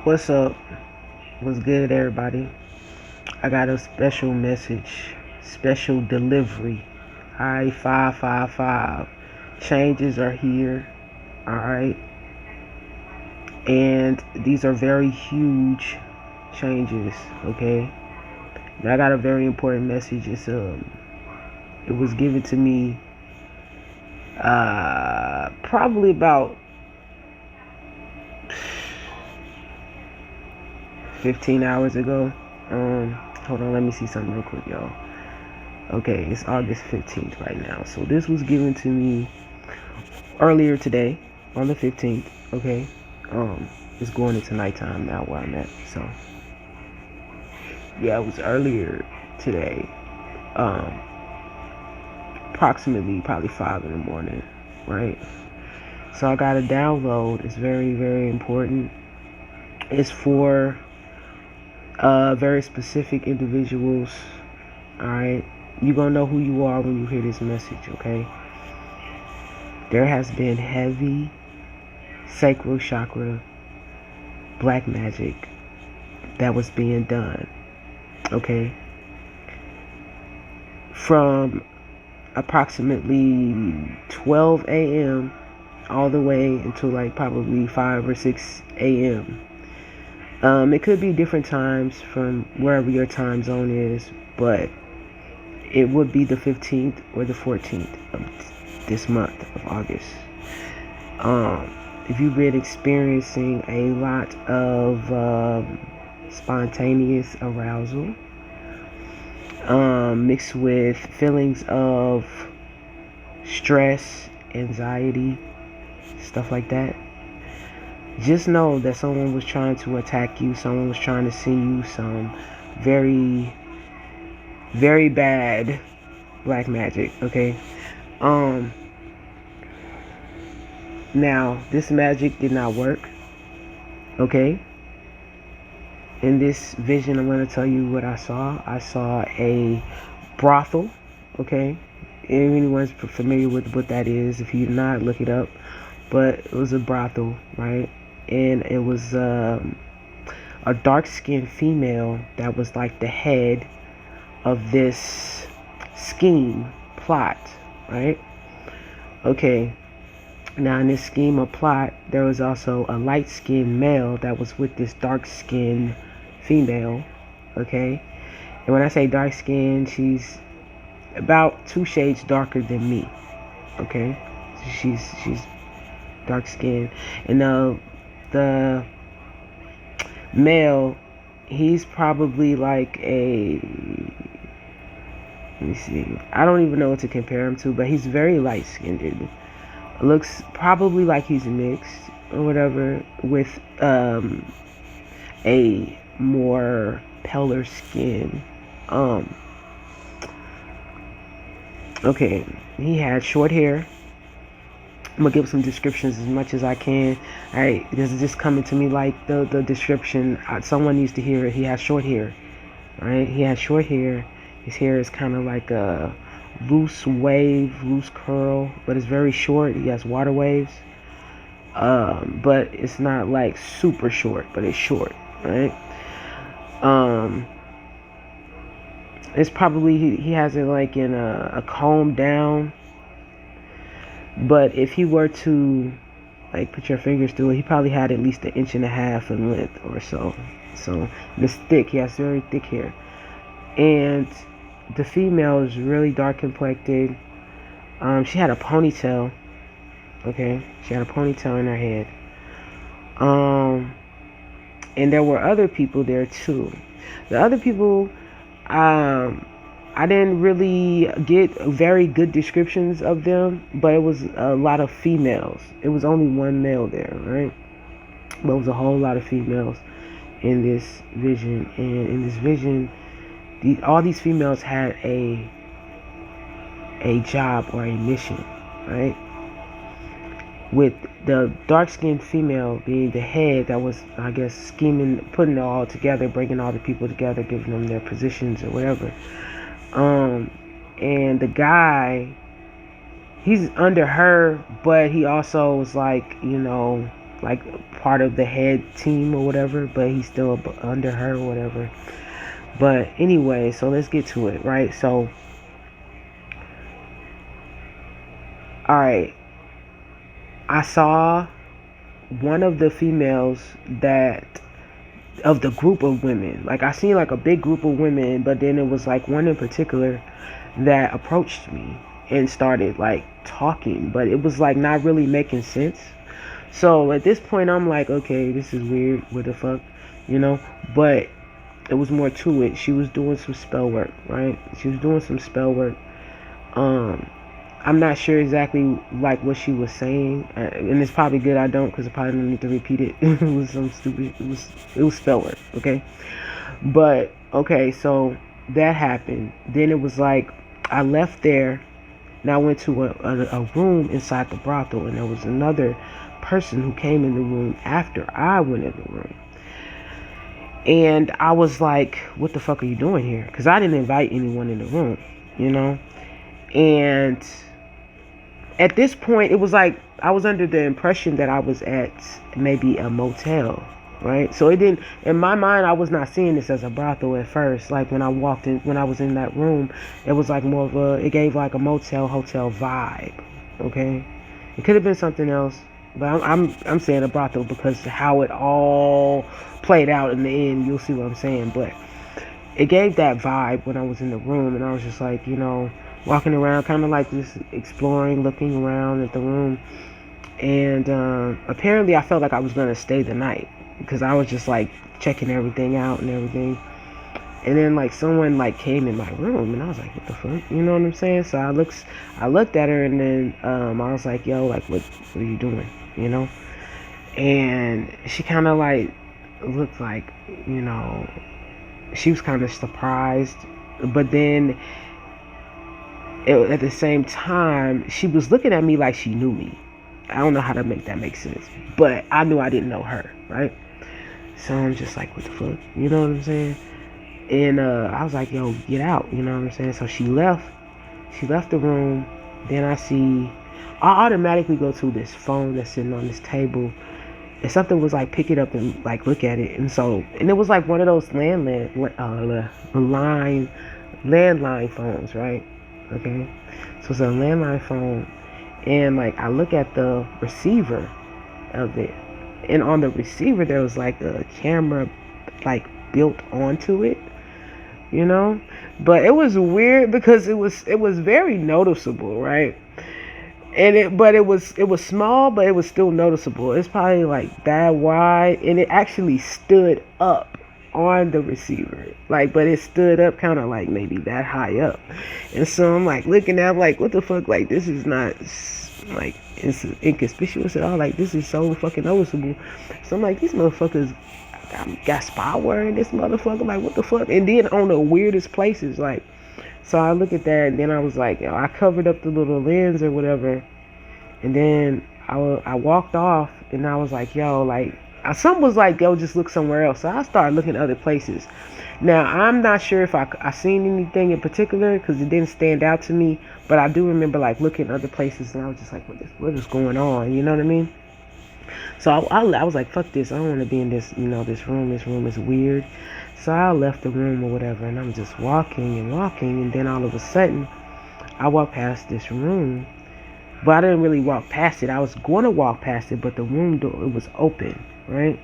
What's up? What's good, everybody? I got a special message, special delivery. Alright, 555. Changes are here. Alright, and these are very huge changes. Okay, now I got a very important message. It was given to me probably about 15 hours ago. Hold on, let me see something real quick, y'all. Okay, it's August 15th right now. So this was given to me earlier today on the 15th. Okay. It's going into nighttime now where I'm at. So yeah, it was earlier today. Um, Approximately probably 5 in the morning, right? So I got a download. It's very, very important. It's for very specific individuals. Alright. You're gonna know who you are when you hear this message, okay? There has been heavy sacral chakra black magic that was being done, okay? From approximately 12 a.m. all the way until like probably 5 or 6 a.m. It could be different times from wherever your time zone is, but it would be the 15th or the 14th of this month of August. If you've been experiencing a lot of spontaneous arousal, mixed with feelings of stress, anxiety, stuff like that, just know that someone was trying to attack you. Someone was trying to send you some very, very bad black magic, okay? Now, this magic did not work, okay? In this vision, I'm going to tell you what I saw. I saw a brothel, okay? If anyone's familiar with what that is, if you're not, look it up. But it was a brothel, right? And it was a dark-skinned female that was like the head of this scheme plot, right? Okay. Now, in this scheme of plot, there was also a light-skinned male that was with this dark-skinned female, okay? And when I say dark-skinned, she's about 2 shades darker than me, okay? She's dark-skinned. And the male, he's probably like a, let me see, I don't even know what to compare him to, but he's very light-skinned. Looks probably like he's mixed or whatever with a more paler skin. Okay, he had short hair. I'm gonna give some descriptions as much as I can. Alright, this is just coming to me like the description. Someone needs to hear it. He has short hair. Right? He has short hair. His hair is kind of like a loose wave, loose curl, but it's very short. He has water waves. But it's not like super short, but it's short, right? It's probably he has it like in a comb down. But if he were to like put your fingers through it, he probably had at least 1.5 inches in length or so. So it's thick. He has very thick hair. And the female is really dark complected. She had a ponytail. Okay, she had a ponytail in her head. And there were other people there too. The other people, I didn't really get very good descriptions of them, but it was a lot of females. It was only one male there, right? But it was a whole lot of females in this vision. And in this vision, all these females had a job or a mission, right? With the dark-skinned female being the head that was, I guess, scheming, putting it all together, bringing all the people together, giving them their positions or whatever. And the guy, he's under her, but he also was like, like part of the head team or whatever, but he's still under her or whatever. But anyway, so let's get to it, right? So, all right, I saw one of the females that of the group of women. Like I seen like a big group of women, but then it was like one in particular that approached me and started like talking, but it was like not really making sense. So at this point I'm like, okay, this is weird. What the fuck, you know? But it was more to it. She was doing some spell work, right? She was doing some spell work. I'm not sure exactly like what she was saying, and it's probably good I don't, because I probably don't need to repeat it. It was some stupid. It was spell work, okay. But okay, so that happened. Then it was like I left there, and I went to a room inside the brothel, and there was another person who came in the room after I went in the room. And I was like, what the fuck are you doing here? Because I didn't invite anyone in the room, you know? And at this point, it was like I was under the impression that I was at maybe a motel, right? So it didn't, in my mind, I was not seeing this as a brothel at first. Like when I walked in, when I was in that room, it was like more of a, it gave like a motel, hotel vibe, okay? It could have been something else, but I'm saying a brothel because how it all played out in the end, you'll see what I'm saying. But it gave that vibe when I was in the room, and I was just like, you know, walking around, kind of like just exploring, looking around at the room. And apparently I felt like I was going to stay the night because I was just like checking everything out and everything. And then like someone like came in my room, and I was like, what the fuck, you know what I'm saying? So I looked at her, and then I was like, yo, like what are you doing, you know? And she kind of like looked like, you know, she was kind of surprised, but then at the same time she was looking at me like she knew me. I don't know how to make that make sense, but I knew I didn't know her, right? So I'm just like, what the fuck, you know what I'm saying? And I was like, yo, get out, you know what I'm saying? So she left the room. Then I automatically go to this phone that's sitting on this table, and something was like, pick it up and like look at it. And it was like one of those landline phones, right? Okay, so it's a landline phone, and like I look at the receiver of it, and on the receiver there was like a camera like built onto it, you know. But it was weird because it was very noticeable, right? And it was small, but it was still noticeable. It's probably like that wide, and it actually stood up on the receiver, like, but it stood up kind of like maybe that high up. And so I'm like looking at, like, what the fuck, like this is not like it's inconspicuous at all, like this is so fucking noticeable. So I'm like, these motherfuckers got spyware in this motherfucker, like what the fuck? And then on the weirdest places, like, so I look at that, and then I was like, yo, I covered up the little lens or whatever, and then I walked off, and I was like, yo, like, something was like, yo, just look somewhere else. So I started looking at other places. Now, I'm not sure if I seen anything in particular because it didn't stand out to me, but I do remember like looking at other places, and I was just like, what is going on? You know what I mean? So I was like, fuck this. I don't want to be in this, you know, this room. This room is weird. So I left the room or whatever, and I'm just walking, and then all of a sudden, I walked past this room. But I didn't really walk past it. I was going to walk past it, but the room door, it was open, right?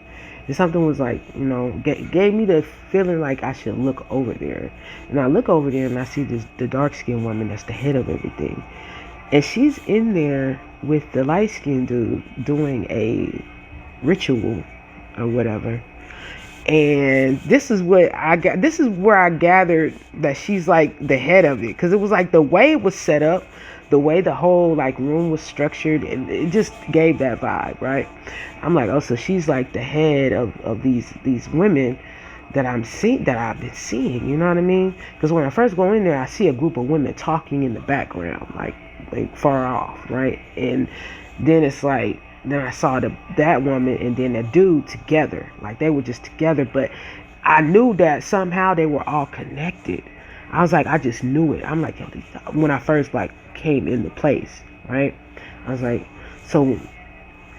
And something was like, you know, gave me the feeling like I should look over there. And I look over there, and I see the dark-skinned woman that's the head of everything. And she's in there with the light-skinned dude doing a ritual or whatever. And this is where I gathered that she's like the head of it, because it was like the way it was set up, the way the whole like room was structured, and it just gave that vibe, right? I'm like, oh, so she's like the head of these women that I've been seeing, you know what I mean? Because when I first go in there, I see a group of women talking in the background, like far off, right? And then it's like, then I saw that woman and then that dude together, like they were just together, but I knew that somehow they were all connected. I was like, I just knew it. I'm like, yo, when I first like came into place, right? I was like, so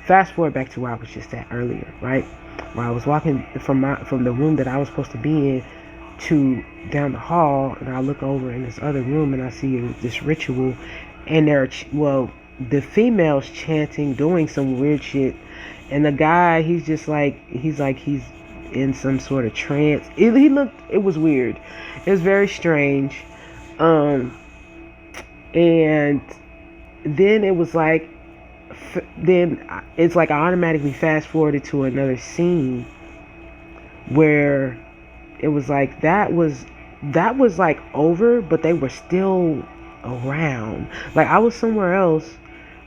fast forward back to where I was just at earlier, right? Where I was walking from the room that I was supposed to be in to down the hall, and I look over in this other room and I see this ritual, and the female's chanting, doing some weird shit, and the guy, he's in some sort of trance. It was weird. It was very strange. And then it was like, then it's like I automatically fast forwarded to another scene where it was like that was like over, but they were still around. Like I was somewhere else,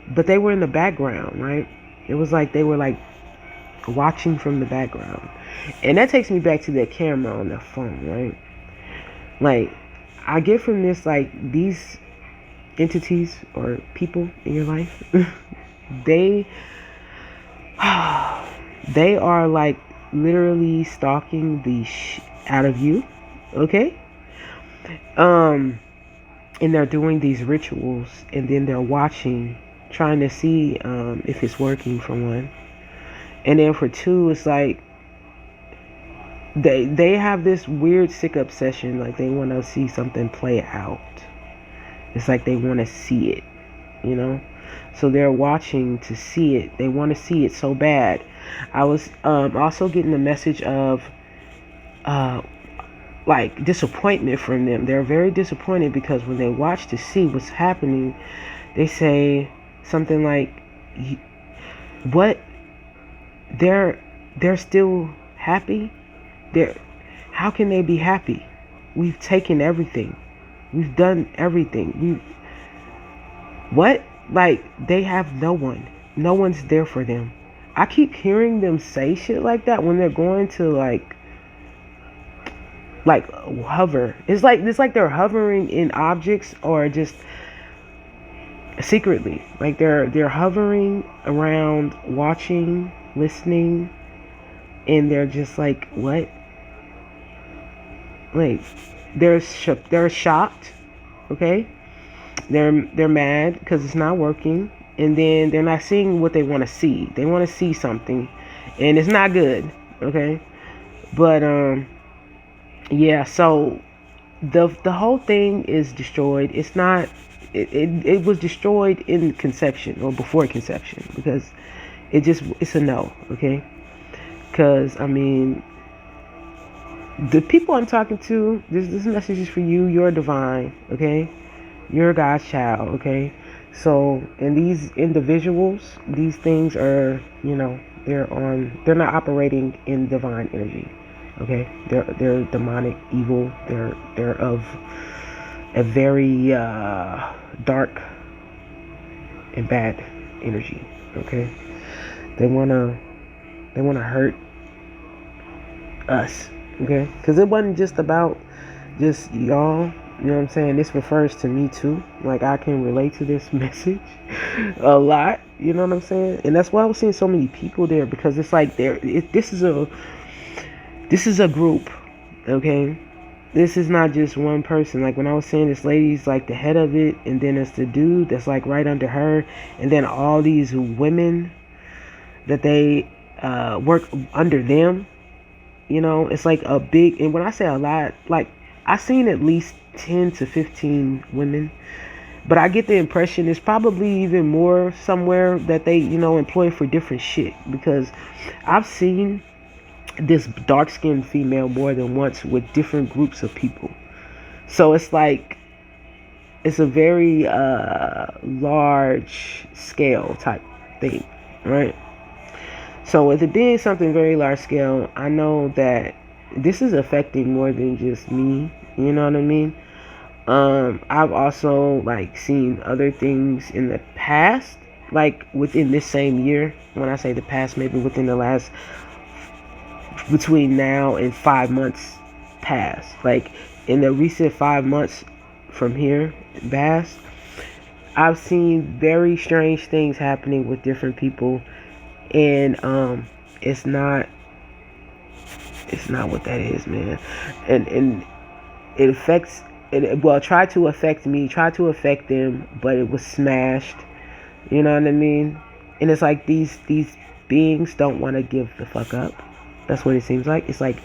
but they were in the background, right? It was like they were like watching from the background. And that takes me back to that camera on the phone, right? Like I get from this, like, these entities or people in your life, they are like literally stalking the out of you, okay? And they're doing these rituals, and then they're watching, trying to see if it's working, for one. And then for two, it's like they have this weird sick obsession, like they want to see something play out. It's like they want to see it, you know? So they're watching to see it. They want to see it so bad. I was also getting a message of like disappointment from them. They're very disappointed because when they watch to see what's happening, they say something like, "What? They're still happy? How can they be happy? We've taken everything. We've done everything. What? Like, they have no one. No one's there for them." I keep hearing them say shit like that when they're going to like hover. It's like they're hovering in objects, or just secretly. Like they're hovering around, watching, listening, and they're just like, what? Like they're shocked, okay? They're mad because it's not working, and then they're not seeing what they want to see. They want to see something, and it's not good, okay? But yeah. So the whole thing is destroyed. It's not. It was destroyed in conception, or before conception, because it's a no, okay? Because I mean, the people I'm talking to, this message is for you. You're divine, okay? You're God's child, okay? So, and these individuals, these things are, they're not operating in divine energy, okay? They're demonic, evil. They're of a very dark and bad energy, okay? They wanna hurt us, okay? Because it wasn't just about just y'all. You know what I'm saying? This refers to me too. Like, I can relate to this message a lot. You know what I'm saying? And that's why I was seeing so many people there, because it's like this is a group, okay? This is not just one person. Like when I was saying, this lady's like the head of it, and then it's the dude that's like right under her, and then all these women that they work under them. You know, it's like a big, and when I say a lot, like I've seen at least 10 to 15 women, but I get the impression it's probably even more somewhere that they, employ for different shit, because I've seen this dark-skinned female more than once with different groups of people. So it's like, it's a very large scale type thing, right? So with it being something very large scale, I know that this is affecting more than just me. You know what I mean? I've also like seen other things in the past, like within this same year. When I say the past, maybe within the last, between now and 5 months past. Like in the recent 5 months from here past, I've seen very strange things happening with different people, and it's not what that is, man. And it affects it. Well, tried to affect me, tried to affect them, but it was smashed. You know what I mean? And it's like these beings don't want to give the fuck up. That's what it seems like. It's like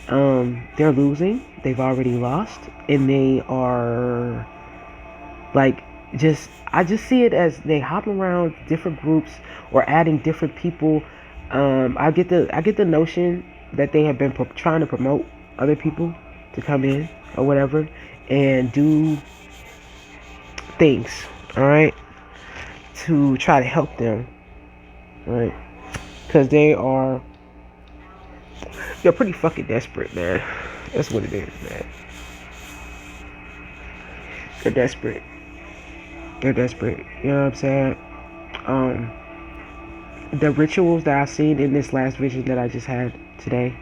they're losing. They've already lost, and they are like I just see it as they hop around different groups or adding different people. I get the notion that they have been trying to promote other people to come in or whatever and do things, all right, to try to help them, right? Because they're pretty fucking desperate, man. That's what it is, man. They're desperate. They're desperate. You know what I'm saying? The rituals that I seen in this last vision that I just had today,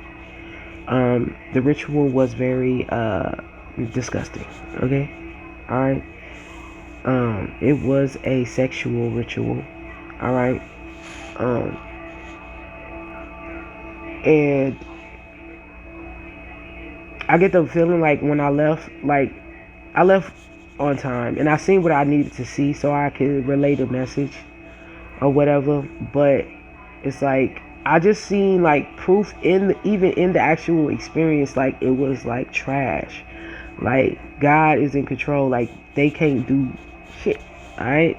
the ritual was very disgusting. Okay, all right. It was a sexual ritual. All right. And I get the feeling like when I left, I left on time and I seen what I needed to see so I could relay the message or whatever. But it's like I just seen like proof even in the actual experience, like it was like trash. Like God is in control. Like they can't do shit. All right.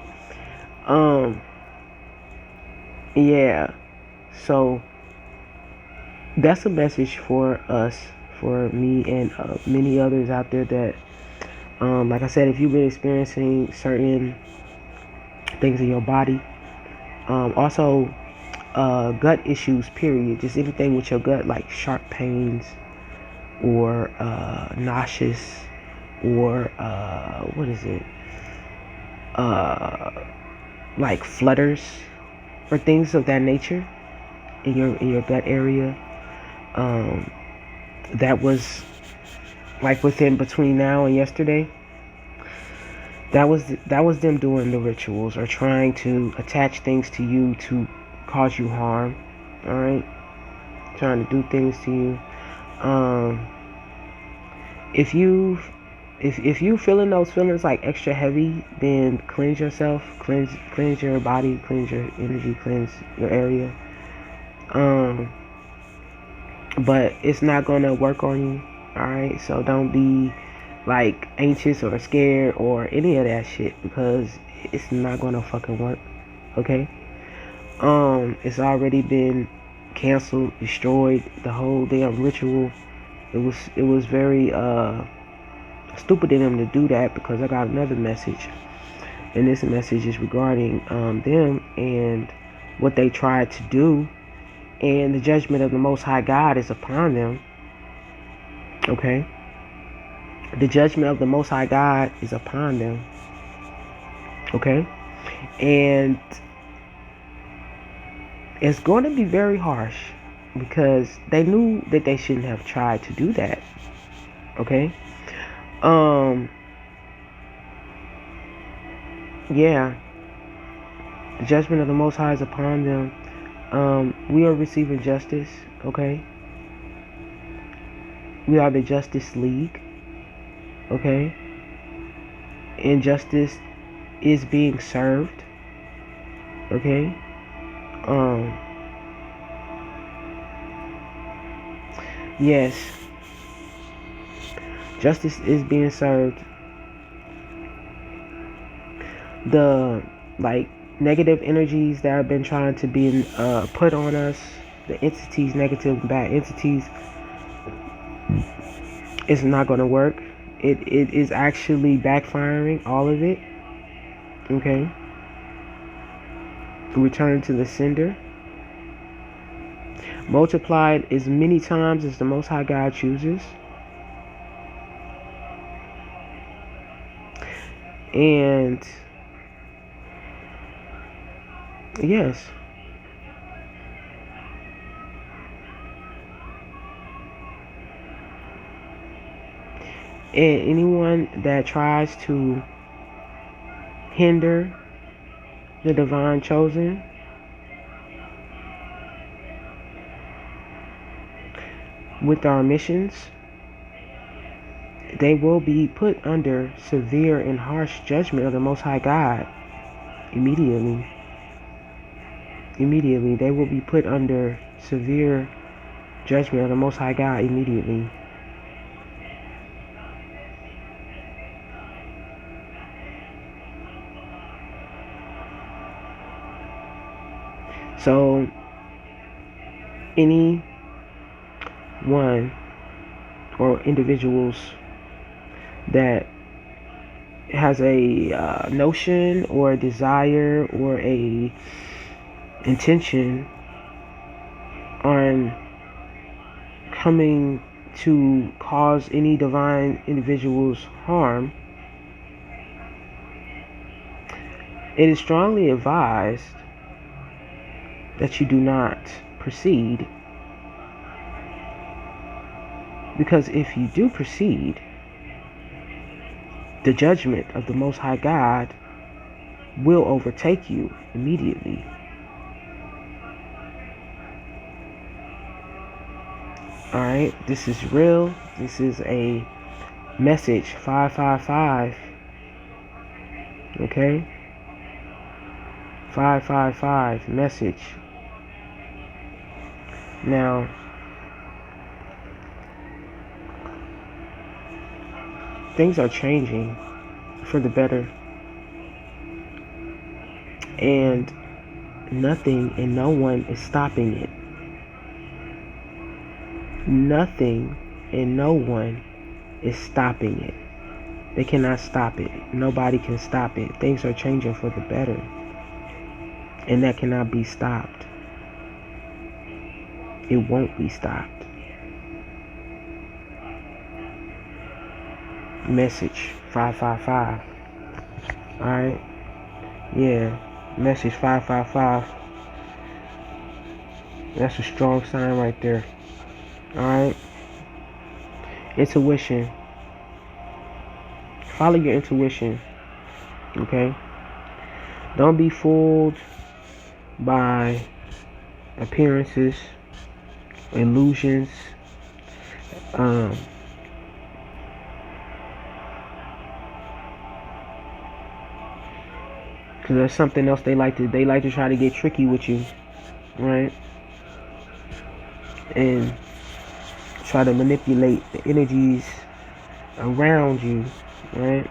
Yeah. So that's a message for us, for me and many others out there that, like I said, if you've been experiencing certain things in your body, also gut issues, period, just anything with your gut, like sharp pains or nauseous or what is it? Like flutters or things of that nature in your gut area. That was like within between now and yesterday. That was them doing the rituals or trying to attach things to you to cause you harm. All right, trying to do things to you. If you feeling those feelings like extra heavy, then cleanse yourself, cleanse your body, cleanse your energy, cleanse your area. But it's not gonna work on you. All right, so don't be like anxious or scared or any of that shit because it's not gonna fucking work. Okay. It's already been canceled, destroyed. The whole damn ritual. It was very stupid of them to do that because I got another message, and this message is regarding them and what they tried to do, and the judgment of the Most High God is upon them. Okay. The judgment of the Most High God is upon them. Okay. And it's going to be very harsh because they knew that they shouldn't have tried to do that. Okay. Yeah. The judgment of the Most High is upon them. We are receiving justice. Okay. We are the Justice League. Okay. Injustice is being served. Okay. Yes. Justice is being served. The like negative energies that have been trying to be put on us, the entities, negative and bad entities, it's not going to work. It is actually backfiring, all of it. Okay. Return to the sender. Multiplied as many times as the Most High God chooses. And yes. And anyone that tries to hinder the divine chosen, with our missions, they will be put under severe and harsh judgment of the Most High God immediately. Immediately. They will be put under severe judgment of the Most High God immediately. So, any one or individuals that has a notion or a desire or a intention on coming to cause any divine individuals harm, it is strongly advised that you do not proceed, because if you do proceed, the judgment of the Most High God will overtake you immediately. Alright, this is real. This is a message 555. Okay? 555 message. Now, things are changing for the better. And nothing and no one is stopping it. Nothing and no one is stopping it. They cannot stop it. Nobody can stop it. Things are changing for the better. And that cannot be stopped. It won't be stopped. Message 555. Alright? Yeah. Message 555. That's a strong sign right there. Alright? Intuition. Follow your intuition. Okay? Don't be fooled by appearances, illusions, because there's something else they like to try to get tricky with you, right? And try to manipulate the energies around you, right?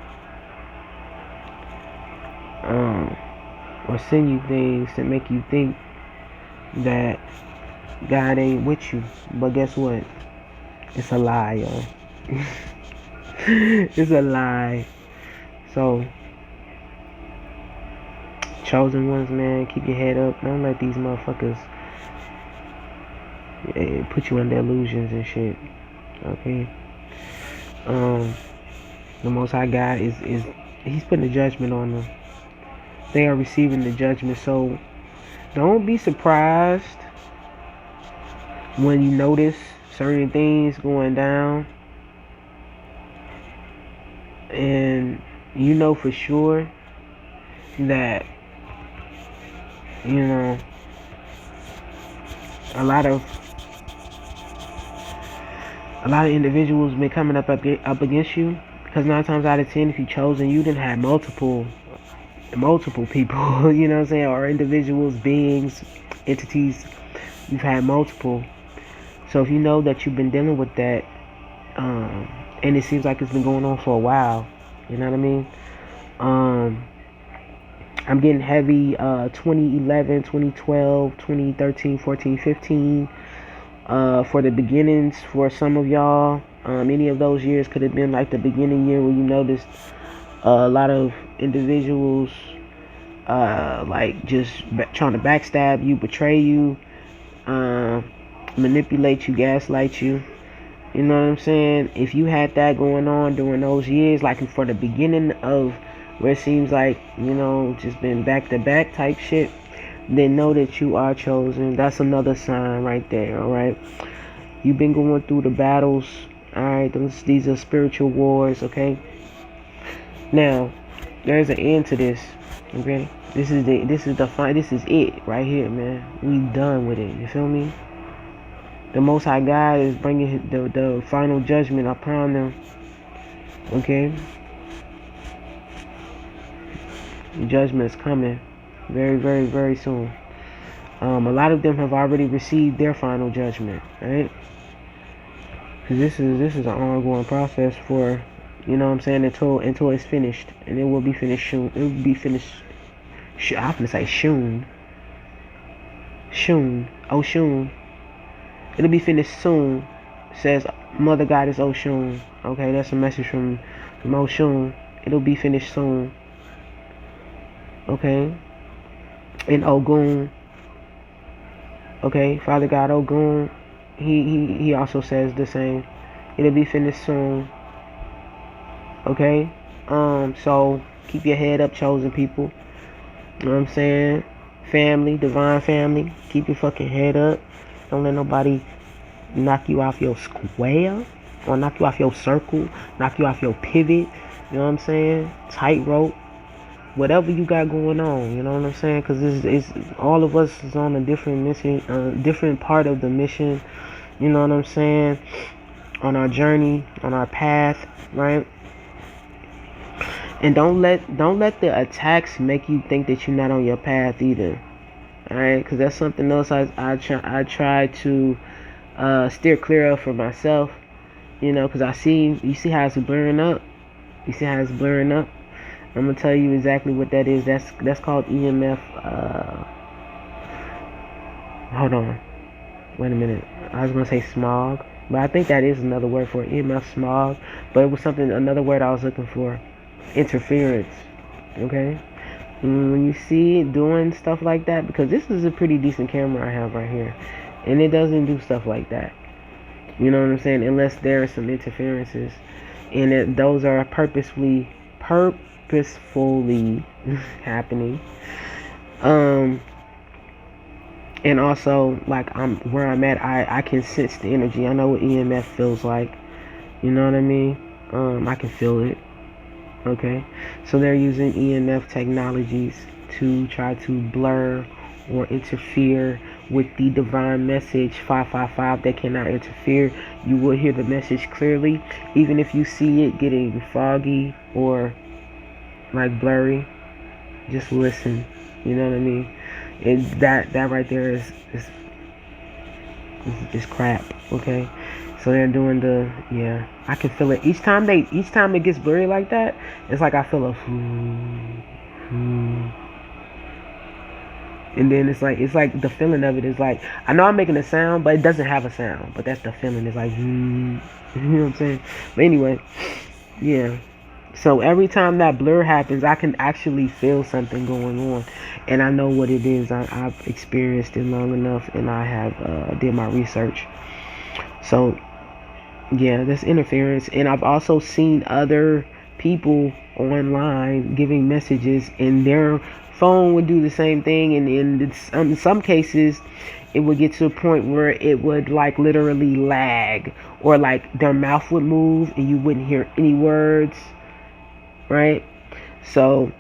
Or send you things that make you think that God ain't with you. But guess what? It's a lie, yo. It's a lie. So, chosen ones, man, keep your head up. Don't let these motherfuckers put you under illusions and shit. Okay? The Most High God he's putting the judgment on them. They are receiving the judgment. So, don't be surprised when you notice certain things going down. And you know for sure that, you know, a lot of individuals been coming up against you, because 9 times out of 10, if you chosen, you didn't have multiple people, you know what I'm saying, or individuals, beings, entities. You've had multiple. So if you know that you've been dealing with that, and it seems like it's been going on for a while, you know what I mean? I'm getting heavy 2011, 2012, 2013, 14, 15 for the beginnings for some of y'all. Any of those years could have been like the beginning year where you noticed a lot of individuals like just trying to backstab you, betray you, manipulate you, gaslight you. You know what I'm saying? If you had that going on during those years, like for the beginning of where it seems like, you know, just been back to back type shit, then know that you are chosen. That's another sign right there. All right, you've been going through the battles. All right, these are spiritual wars. Okay, now there's an end to this. Okay, this is it right here, man. We done with it. You feel me? The Most High God is bringing the final judgment upon them. Okay, the judgment is coming very, very, very soon. A lot of them have already received their final judgment, right? Because this is an ongoing process for, you know what I'm saying, until it's finished, and it will be finished soon. It will be finished. I'm gonna say soon. Soon. Oshun. It'll be finished soon. Says Mother Goddess Oshun. Okay, that's a message from Oshun. It'll be finished soon. Okay. And Ogun. Okay, Father God Ogun. He also says the same. It'll be finished soon. Okay. So keep your head up, chosen people. You know what I'm saying? Family, divine family. Keep your fucking head up. Don't let nobody knock you off your square, or knock you off your circle, knock you off your pivot. You know what I'm saying? Tightrope. Whatever you got going on, you know what I'm saying? Because it's all of us is on a different mission, different part of the mission. You know what I'm saying? On our journey, on our path, right? And don't let the attacks make you think that you're not on your path either. All right, because that's something else I try to steer clear of for myself. You know, because you see how it's blurring up. You see how it's blurring up. I'm gonna tell you exactly what that is. That's called EMF. Hold on, wait a minute. I was gonna say smog, but I think that is another word for it. EMF smog. But it was another word I was looking for. Interference. Okay. When you see it doing stuff like that, because this is a pretty decent camera I have right here, and it doesn't do stuff like that. You know what I'm saying? Unless there are some interferences, and those are purposefully happening. And also, like, where I'm at, I can sense the energy. I know what EMF feels like. You know what I mean? I can feel it. Okay, so they're using EMF technologies to try to blur or interfere with the divine message 555. That cannot interfere. You will hear the message clearly, even if you see it getting foggy or like blurry. Just listen. You know what I mean? And that right there is crap. Okay. So they're doing I can feel it each time it gets blurry like that. It's like I feel a and then it's like the feeling of it is like, I know I'm making a sound, but it doesn't have a sound. But that's the feeling. It's like, you know what I'm saying? But anyway, yeah. So every time that blur happens, I can actually feel something going on, and I know what it is. I've experienced it long enough, and I have did my research. So yeah, there's interference, and I've also seen other people online giving messages, and their phone would do the same thing, and in some cases it would get to a point where it would like literally lag, or like their mouth would move and you wouldn't hear any words, right? So,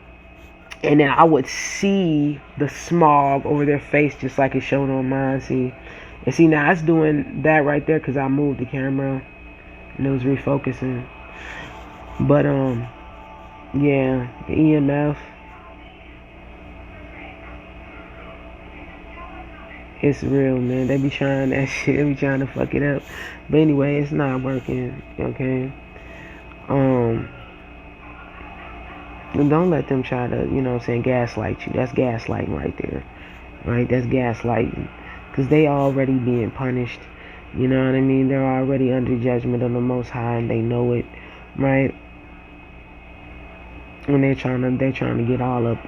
and then I would see the smog over their face just like it showed on mine. See, and see, now it's doing that right there because I moved the camera and it was refocusing. But yeah, the EMF, it's real, man. They be trying that shit. They be trying to fuck it up. But anyway, it's not working. Okay. And don't let them try to, you know what I'm saying, gaslight you. That's gaslighting right there. Right? That's gaslighting. Because they already being punished. You know what I mean? They're already under judgment of the Most High, and they know it. Right? And they're trying to get all up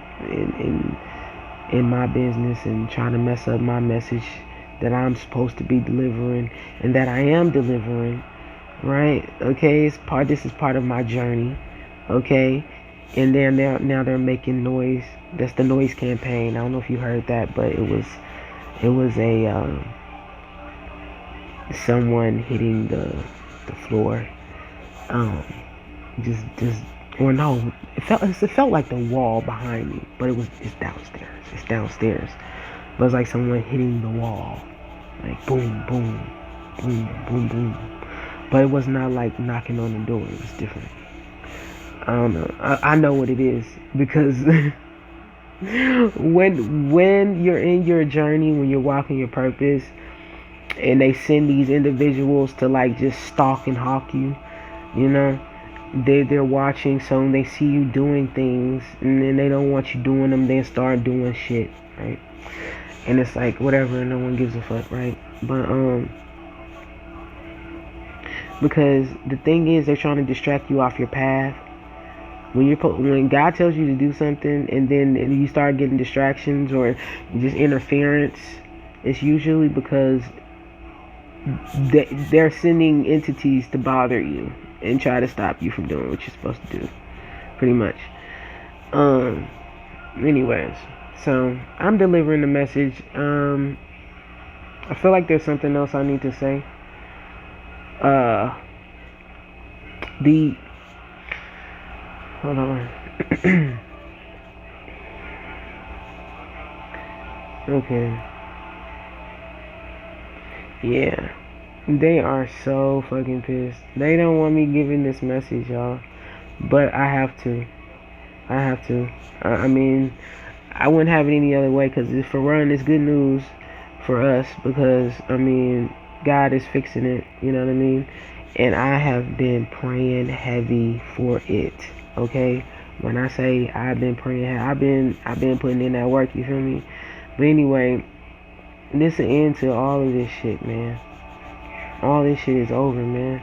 in my business and trying to mess up my message that I'm supposed to be delivering and that I am delivering. Right? Okay? This is part of my journey. Okay? And then they're making noise. That's the noise campaign. I don't know if you heard that, but it was a someone hitting the floor. Just or no, it felt like the wall behind me, but it's downstairs. It's downstairs. But it's like someone hitting the wall, like boom, boom, boom, boom, boom. But it was not like knocking on the door. It was different. I don't know. I know what it is because when you're in your journey, when you're walking your purpose, and they send these individuals to like just stalk and hawk you, you know, they're watching, so they see you doing things, and then they don't want you doing them, they start doing shit, right? And it's like whatever, no one gives a fuck, right? But because the thing is, they're trying to distract you off your path. When God tells you to do something, and then you start getting distractions or just interference, it's usually because they're sending entities to bother you and try to stop you from doing what you're supposed to do, pretty much. Anyways, so I'm delivering the message. I feel like there's something else I need to say. Hold on. Okay. Yeah. They are so fucking pissed. They don't want me giving this message, y'all. But I have to. I mean, I wouldn't have it any other way, because for one, it's good news for us, because, I mean, God is fixing it, you know what I mean? And I have been praying heavy for it, okay? When I say I've been praying, I've been putting in that work, you feel me? But anyway, this is the end to all of this shit, man. All this shit is over, man.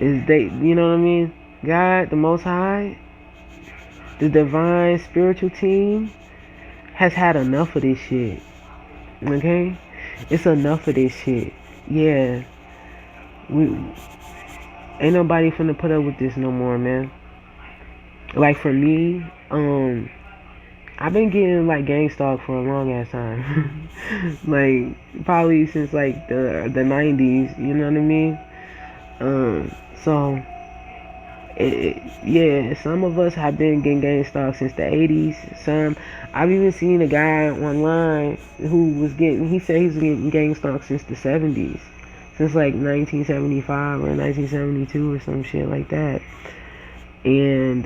You know what I mean? God, the Most High, the divine spiritual team has had enough of this shit. Okay? It's enough of this shit. Yeah. Ain't nobody finna put up with this no more, man. Like for me, I've been getting like gang stalk for a long ass time. Like probably since like the 90s, you know what I mean? So yeah, some of us have been getting gang stalked since the 80s. Some, I've even seen a guy online who was he said he was getting gang stalked since the 70s. Since like 1975 or 1972 or some shit like that. And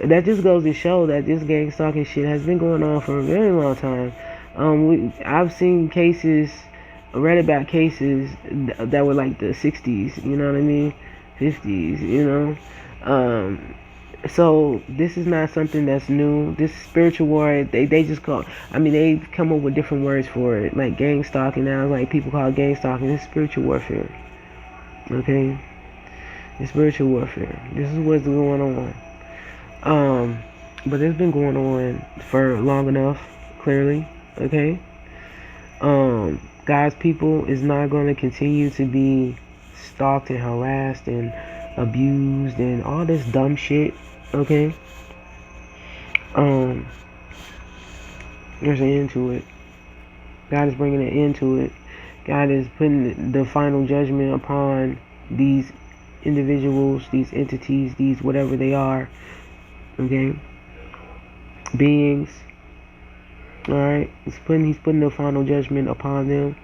that just goes to show that this gang stalking shit has been going on for a very long time. I've seen cases, read about cases that were like the 60s, you know what I mean? 50s, you know? So this is not something that's new. This spiritual war, they just call, I mean, they come up with different words for it, like gang stalking now, like people call it gang stalking. It's spiritual warfare, okay? It's spiritual warfare. This is what's going on. But it's been going on for long enough, clearly, okay? God's people is not going to continue to be stalked and harassed and abused and all this dumb shit, okay? There's an end to it. God is bringing an end to it. God is putting the final judgment upon these individuals, these entities, these whatever they are, okay? Beings. Alright? He's putting the final judgment upon them.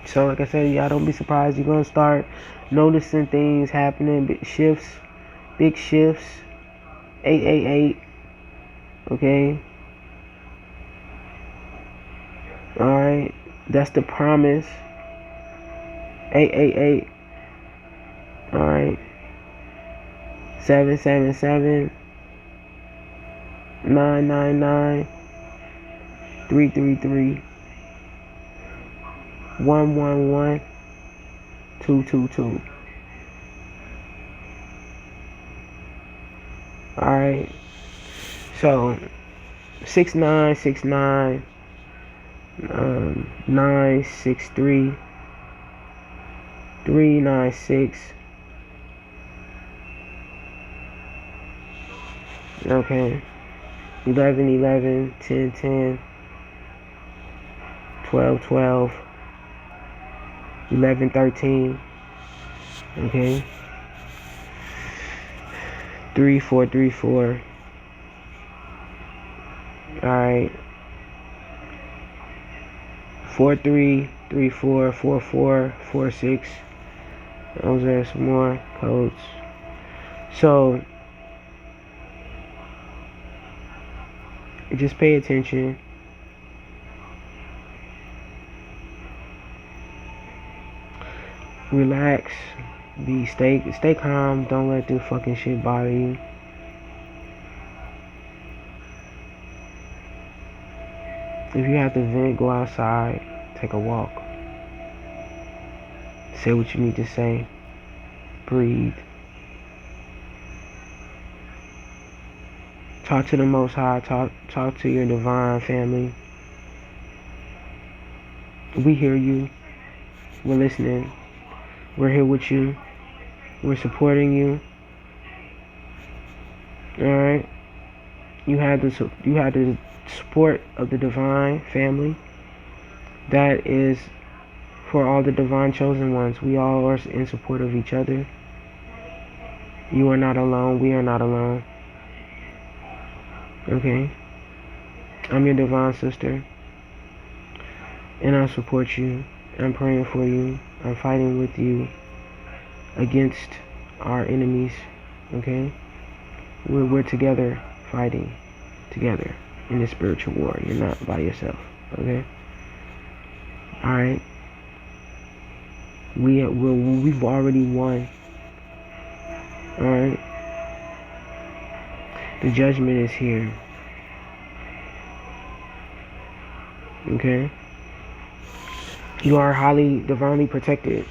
So like I said, y'all don't be surprised. You're gonna start noticing things happening, big shifts. 888. Okay? Alright? That's the promise. 888. Alright? 777 999 333 111 222. Alright, so 6969 963 396. Okay, 1111 1010 1212 1113. Okay, 3434. Alright, 4334 4446. Those are some more codes. So Just pay attention. Relax. Stay calm. Don't let this fucking shit bother you. If you have to vent, go outside. Take a walk. Say what you need to say. Breathe. Talk to the Most High. Talk to your divine family. We hear you. We're listening. We're here with you. We're supporting you. Alright? You had the support of the divine family. That is for all the divine chosen ones. We all are in support of each other. You are not alone. We are not alone. Okay? I'm your divine sister. And I support you. I'm praying for you. I'm fighting with you against our enemies. Okay? We're together fighting together in this spiritual war. You're not by yourself. Okay? Alright? We've already won. Alright? The judgment is here. Okay? You are highly divinely protected.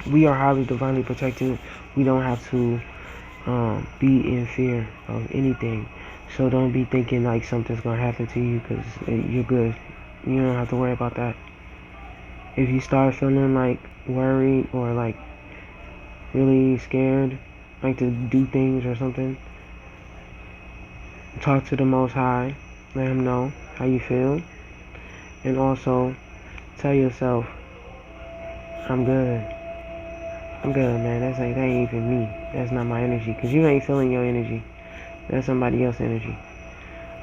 We are highly divinely protected. We don't have to be in fear of anything. So don't be thinking like something's gonna happen to you, because you're good. You don't have to worry about that. If you start feeling like worried or like really scared, like to do things or something, talk to the Most High. Let him know how you feel. And also tell yourself, I'm good. I'm good, man. That ain't even me. That's not my energy. Because you ain't feeling your energy. That's somebody else's energy.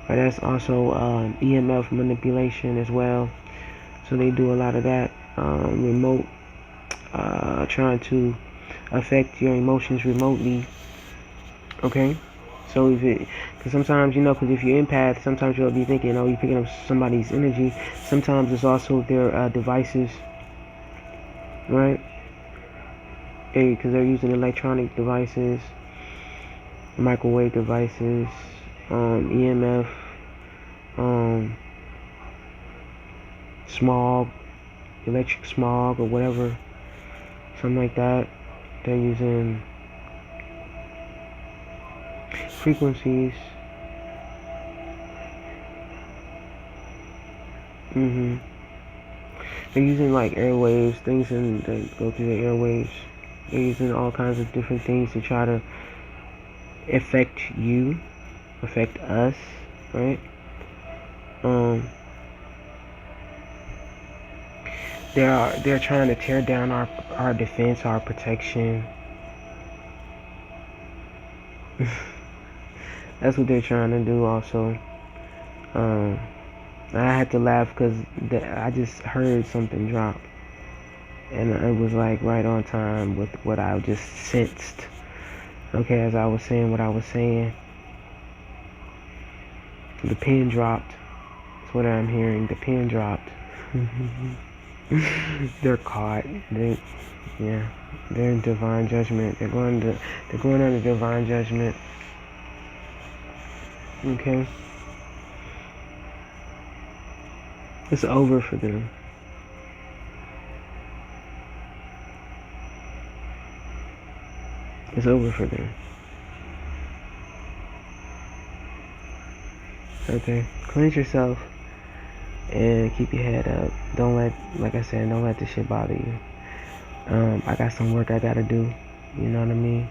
But that's also EMF manipulation as well. So they do a lot of that. Remote, trying to affect your emotions remotely. Okay? So because sometimes, because if you're empath, sometimes you'll be thinking, oh, you're picking up somebody's energy. Sometimes it's also their devices, right? Because they're using electronic devices, microwave devices, EMF, smog, electric smog or whatever, something like that. They're using frequencies. They're using like airwaves, things that go through the airwaves. They're using all kinds of different things to try to affect you, affect us, right? They're trying to tear down our defense, our protection. That's what they're trying to do also. I had to laugh because I just heard something drop, and it was like right on time with what I just sensed. Okay, as I was saying what I was saying, the pin dropped. That's what I'm hearing. The pin dropped. They're caught. They're in divine judgment. They're going under divine judgment. Okay. It's over for them. It's over for them. Okay. Cleanse yourself and keep your head up. Don't let, like I said, don't let this shit bother you. I got some work I gotta do. You know what I mean?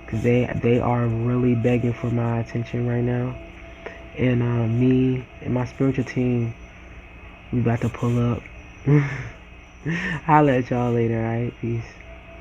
Because they are really begging for my attention right now. And me and my spiritual team, we about to pull up. I'll let y'all later, alright? Peace.